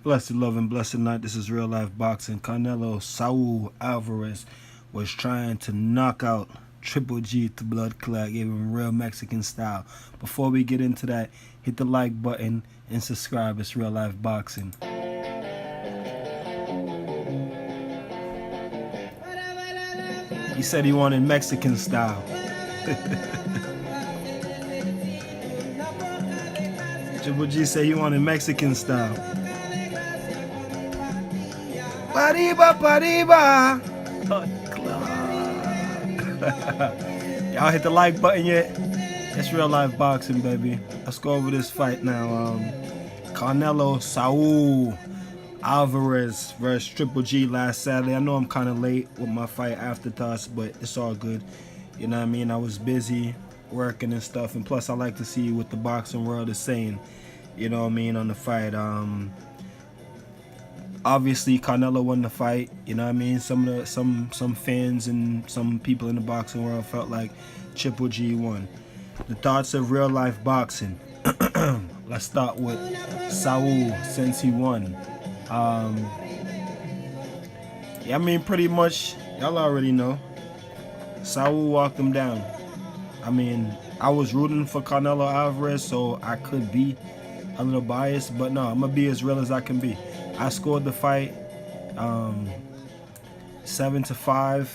Blessed love and blessed night. This is real life boxing. Canelo Saul Alvarez was trying to knock out Triple G to blood clot, gave him real Mexican style. Before we get into that, hit the like button and subscribe. It's real life boxing. He said he wanted Mexican style. Triple G said he wanted Mexican style. Pariba, pariba. Y'all hit the like button yet? It's real life boxing, baby. Let's go over this fight now. Canelo Saul Alvarez versus Triple G last Saturday. I know I'm kind of late with my fight afterthoughts, but it's all good. You know what I mean? I was busy working and stuff, and plus I like to see what the boxing world is saying. You know what I mean, on the fight. Obviously Canelo won the fight, you know what I mean? Some fans and some people in the boxing world felt like Triple G won. The thoughts of real life boxing. Let's start with Saul, since he won. Yeah, I mean, pretty much y'all already know. Saul walked him down. I mean, I was rooting for Canelo Alvarez, so I could be a little biased, but no, I'm gonna be as real as I can be. I scored the fight 7-5,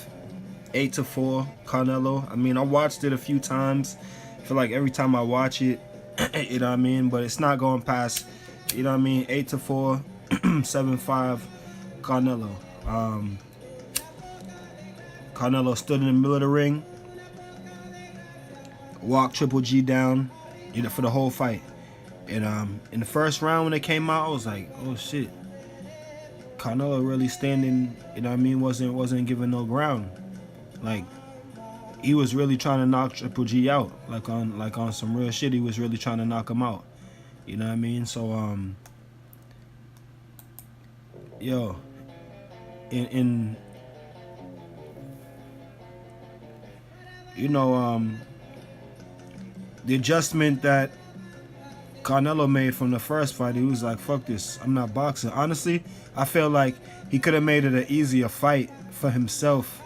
8-4 Canelo. I mean, I watched it a few times. I feel like every time I watch it, you know what I mean, but it's not going past, you know what I mean, 8-4, 7-5 Canelo. Canelo stood in the middle of the ring, walked Triple G down, you know, for the whole fight. And in the first round when it came out, I was like, oh shit, Canelo really standing, you know what I mean, wasn't giving no ground. Like, he was really trying to knock Triple G out, like on some real shit. He was really trying to knock him out, you know what I mean? So yo, in you know, the adjustment that Canelo made from the first fight, he was like, fuck this, I'm not boxing. Honestly, I feel like he could have made it an easier fight for himself,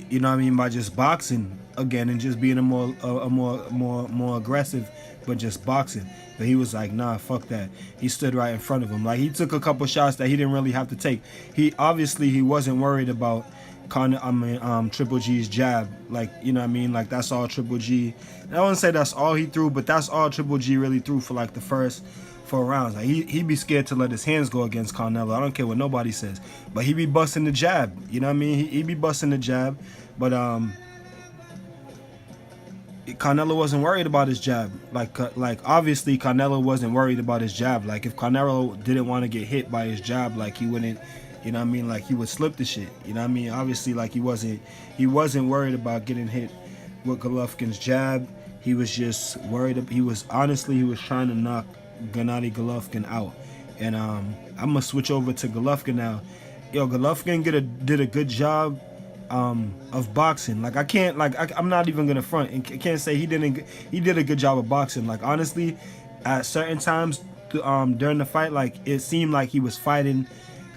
you know what I mean, by just boxing again and just being a more aggressive, but just boxing. But he was like, nah, fuck that. He stood right in front of him. Like, he took a couple shots that he didn't really have to take. He wasn't worried about Triple G's jab, like, you know what I mean, like, that's all Triple G. I don't want to say that's all he threw, but that's all Triple G really threw for like the first 4 rounds. Like, he'd be scared to let his hands go against Canelo. I don't care what nobody says, but he be busting the jab, you know what I mean? He be busting the jab, but Canelo wasn't worried about his jab. Like obviously Canelo wasn't worried about his jab. Like, if Canelo didn't want to get hit by his jab, like, he wouldn't, you know what I mean, like, he would slip the shit, you know what I mean? Obviously, like, he wasn't worried about getting hit with Golovkin's jab. He was just worried. He was trying to knock Gennady Golovkin out. And I'm gonna switch over to Golovkin now. Yo, Golovkin did a good job of boxing. Like, I'm not even gonna front and can't say he did a good job of boxing. Like, honestly, at certain times during the fight, like, it seemed like he was fighting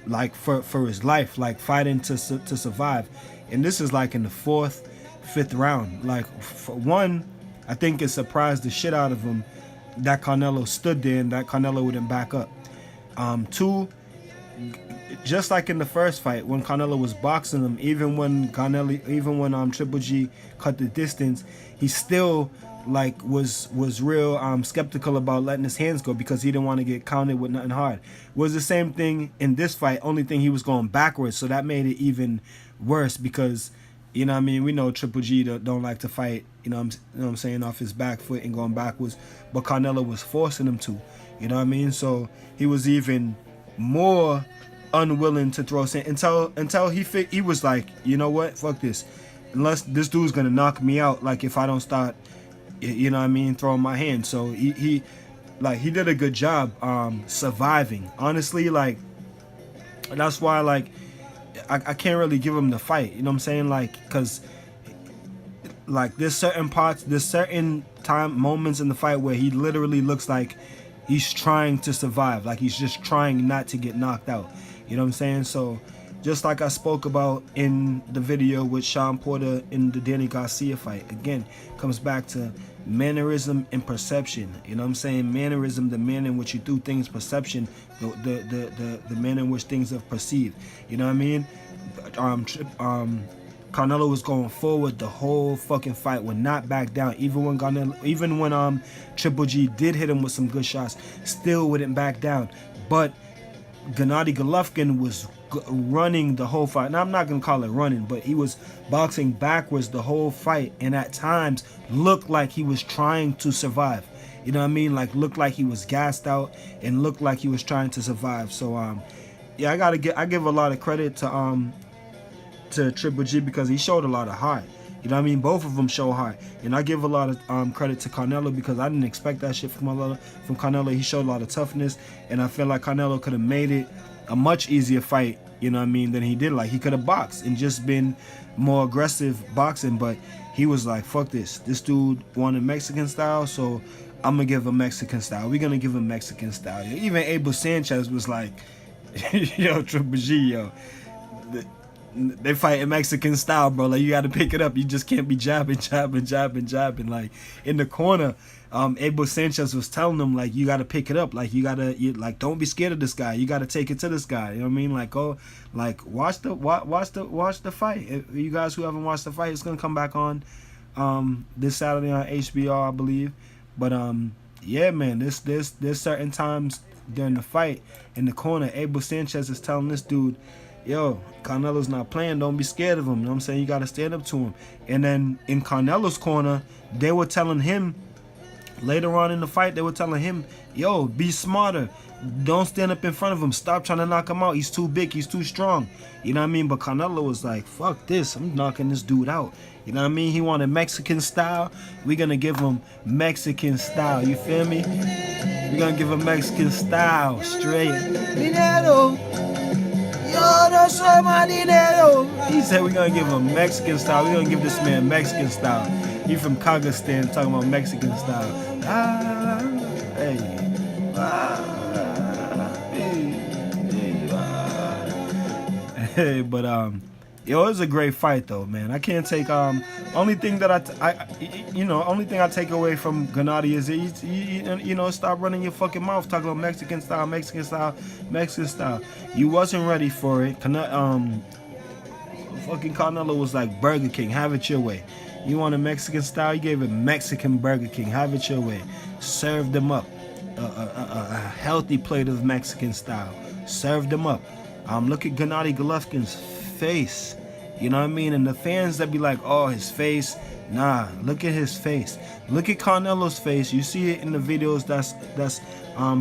like for his life, like fighting to survive. And this is like in the 4th, 5th round. Like, for one, I think it surprised the shit out of him that Canelo stood there and that Canelo wouldn't back up. 2, just like in the first fight when Canelo was boxing him, even when Triple G cut the distance, he still like was real skeptical about letting his hands go because he didn't want to get counted with nothing hard. It was the same thing in this fight, only thing he was going backwards, so that made it even worse because, you know what I mean, we know Triple G don't like to fight, you know what I'm saying, off his back foot and going backwards, but Canelo was forcing him to, you know what I mean? So he was even more unwilling to throw until he was like, you know what, fuck this, unless this dude's gonna knock me out, like, if I don't start, you know what I mean, throwing my hand. So he did a good job surviving, honestly. Like, that's why, like, I can't really give him the fight, you know what I'm saying, like, because like, there's certain moments in the fight where he literally looks like he's trying to survive. Like he's just trying not to get knocked out. You know what I'm saying? So just like I spoke about in the video with Sean Porter in the Danny Garcia fight, again, comes back to mannerism and perception. You know what I'm saying? Mannerism, the manner in which you do things, perception, the manner in which things are perceived. You know what I mean? Canelo was going forward the whole fucking fight, would not back down. Even when Triple G did hit him with some good shots, still wouldn't back down. But Gennady Golovkin was running the whole fight. Now I'm not gonna call it running, but he was boxing backwards the whole fight, and at times looked like he was trying to survive. You know what I mean? Like looked like he was gassed out and looked like he was trying to survive. So yeah, I give a lot of credit to Triple G because he showed a lot of heart. You know what I mean? Both of them show heart. And I give a lot of credit to Canelo because I didn't expect that shit from Canelo. He showed a lot of toughness, and I feel like Canelo could have made it a much easier fight, you know what I mean, than he did. Like he could have boxed and just been more aggressive boxing, but he was like, fuck this. This dude wanted Mexican style, so I'm gonna give him Mexican style. We're gonna give him Mexican style. Even Abel Sanchez was like, yo, Triple G, yo, they fight in Mexican style, bro. Like you got to pick it up. You just can't be jabbing. Like in the corner, Abel Sanchez was telling them like you got to pick it up. Like you like don't be scared of this guy. You got to take it to this guy. You know what I mean? Like like watch the fight. If you guys who haven't watched the fight, it's gonna come back on this Saturday on HBO, I believe. But yeah, man, there's certain times during the fight in the corner, Abel Sanchez is telling this dude, yo, Canelo's not playing, don't be scared of him. You know what I'm saying? You got to stand up to him. And then in Canelo's corner, they were telling him, later on in the fight, they were telling him, yo, be smarter. Don't stand up in front of him. Stop trying to knock him out. He's too big. He's too strong. You know what I mean? But Canelo was like, fuck this. I'm knocking this dude out. You know what I mean? He wanted Mexican style. We're going to give him Mexican style. You feel me? We're going to give him Mexican style. Straight. Dinero. Yo, no soy marinero. He said we're going to give him Mexican style. We're going to give this man Mexican style. He from Kazakhstan talking about Mexican style. Hey. Hey, but yo, it was a great fight though, man. I can't take only thing that only thing I take away from Gennady is you know, stop running your fucking mouth talking about Mexican style. You wasn't ready for it. Fucking Canelo was like Burger King, have it your way. You want a Mexican style? You gave it Mexican Burger King, have it your way. Served them up a healthy plate of Mexican style. Served them up. Look at Gennady Golovkin's face. You know what I mean? And the fans that be like, oh, his face. Nah, look at his face. Look at Canelo's face. You see it in the videos that's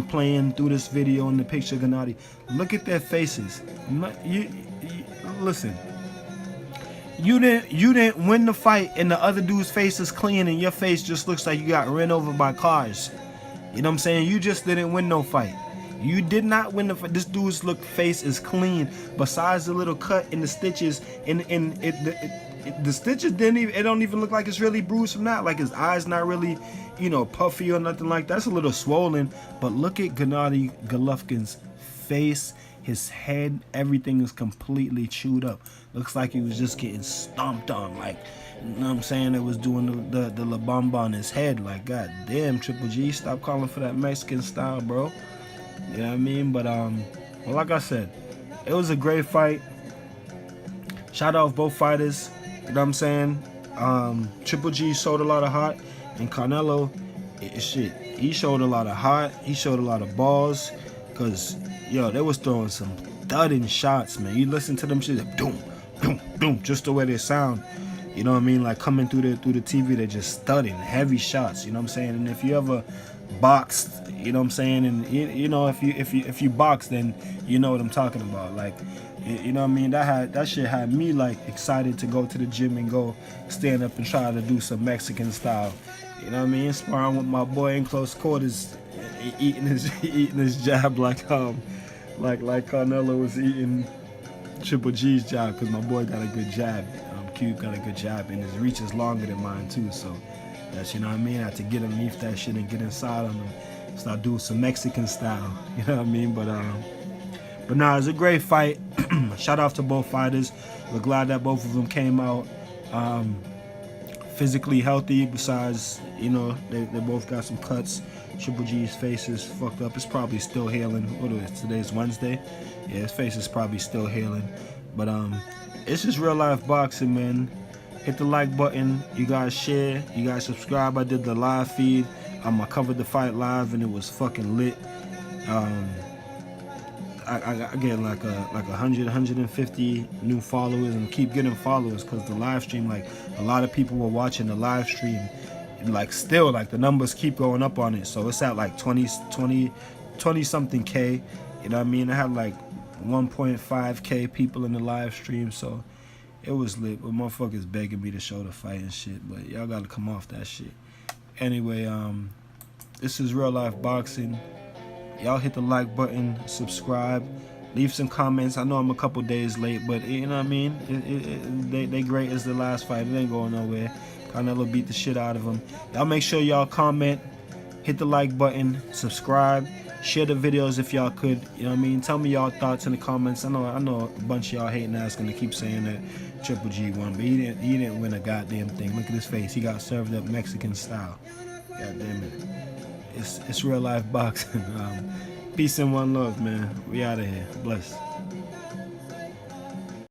playing through this video in the picture of Gennady. Look at their faces. Listen. You didn't win the fight and the other dude's face is clean and your face just looks like you got ran over by cars. You know what I'm saying? You just didn't win no fight. You did not win the fight. This dude's face is clean. Besides the little cut in the stitches, the stitches it don't even look like it's really bruised from that. Like his eyes not really, you know, puffy or nothing like that. That's a little swollen. But look at Gennady Golovkin's face, his head, everything is completely chewed up. Looks like he was just getting stomped on. Like, you know what I'm saying? It was doing the La Bamba on his head. Like, god damn, Triple G, stop calling for that Mexican style, bro. You know what I mean? But well, like I said, it was a great fight. Shout out both fighters. You know what I'm saying? Triple G showed a lot of heart, and Canelo, shit, he showed a lot of heart. He showed a lot of balls, cause yo, they was throwing some thudding shots, man. You listen to them shit, like, boom, boom, boom, just the way they sound. You know what I mean? Like coming through the TV, they're just thudding, heavy shots. You know what I'm saying? And if you ever boxed, you know what I'm saying, and you know, if you box, then you know what I'm talking about. Like, you know what I mean, that shit had me like excited to go to the gym and go stand up and try to do some Mexican style. You know what I mean, sparring with my boy in close quarters, eating his jab like Canelo was eating Triple G's jab, because my boy got a good jab. Cube got a good jab, and his reach is longer than mine too, so that's, you know what I mean, I had to get underneath that shit and get inside on him. start doing some Mexican style. You know what I mean? But nah, it's a great fight. Shout out to both fighters. We're glad that both of them came out physically healthy. Besides, you know, they both got some cuts. Triple G's face is fucked up. It's probably still healing. What is it? Today's Wednesday. Yeah, his face is probably still healing. But it's just real life boxing, man. Hit the like button. You guys share. You guys subscribe. I did the live feed. I covered the fight live and it was fucking lit. I get like 150 new followers and keep getting followers because the live stream, like a lot of people were watching the live stream, like still like the numbers keep going up on it. So it's at like 20 something K. You know what I mean? I had like 1.5K people in the live stream, so it was lit. But motherfuckers begging me to show the fight and shit, but y'all gotta come off that shit. Anyway, this is Real Life Boxing. Y'all hit the like button, subscribe, leave some comments. I know I'm a couple days late, but you know what I mean? They great as the last fight. It ain't going nowhere. Canelo beat the shit out of him. Y'all make sure y'all comment, hit the like button, subscribe, share the videos if y'all could. You know what I mean? Tell me y'all thoughts in the comments. I know a bunch of y'all hating ass gonna keep saying that Triple G won, but he didn't win a goddamn thing. Look at his face. He got served up Mexican style. God damn it. It's real life boxing. Peace and one love, man. We out of here. Bless.